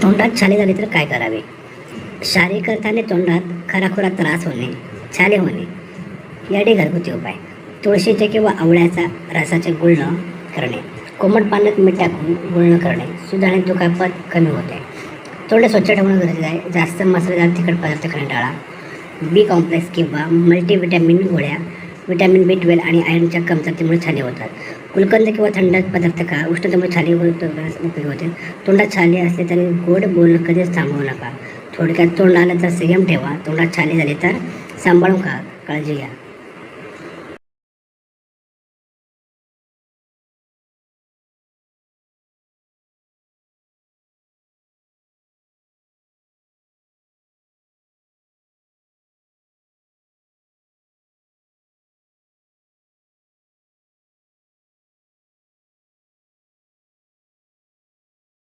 तोंडात छाले झाले तर काय करावे? शारीरिक अर्थाने तोंडात खराखुरा त्रास होणे, छाले होणे यासाठी घरगुती उपाय. तुळशीचे किंवा आवळ्याचा रसाचे गुळण करणे, कोमट पाण्यात मीठ टाकून गुळण करणे, सुधारणे दुखापत कमी होते. तोंड स्वच्छ ठेवणं गरजेचं आहे. जास्त मसालेदार तिखट पदार्थ खाणे टाळा. बी कॉम्प्लेक्स किंवा मल्टीव्हिटॅमिन गोळ्या व्हिटॅमिन B12 आणि आयर्नच्या कमतरतेमुळे छाले होतात. गुलकंद किंवा थंड पदार्थ खा. उष्णतेमुळे छाले उपयोगी होते. तोंडात छाले असले तरी गोड बोलणं कधीच थांबवू नका. थोडक्यात तोंड आलं तर संयम ठेवा. तोंडात छाले झाले तर सांभाळून खा. काळजी घ्या.